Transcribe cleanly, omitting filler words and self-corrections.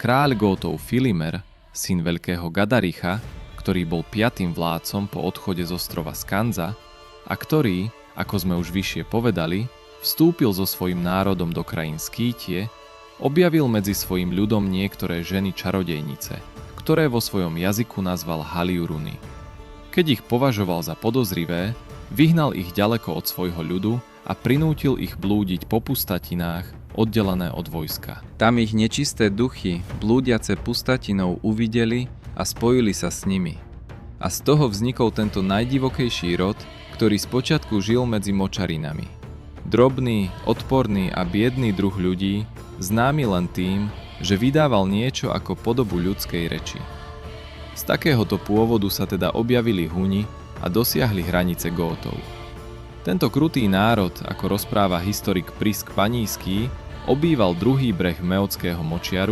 Kráľ Gótov Filimer, syn veľkého Gadaricha, ktorý bol 5. vládcom po odchode z ostrova Skanza a ktorý, ako sme už vyššie povedali, vstúpil so svojím národom do krajín Skýtie, objavil medzi svojim ľudom niektoré ženy čarodejnice, ktoré vo svojom jazyku nazval Haliuruny. Keď ich považoval za podozrivé, vyhnal ich ďaleko od svojho ľudu a prinútil ich blúdiť po pustatinách, oddelené od vojska. Tam ich nečisté duchy, blúdiace pustatinou, uvideli a spojili sa s nimi. A z toho vznikol tento najdivokejší rod, ktorý spočiatku žil medzi močarinami. Drobný, odporný a biedný druh ľudí, známy len tým, že vydával niečo ako podobu ľudskej reči. Z takéhoto pôvodu sa teda objavili Huni a dosiahli hranice Gótov. Tento krutý národ, ako rozpráva historik Prisk Panísky, obýval druhý breh Meotského močiaru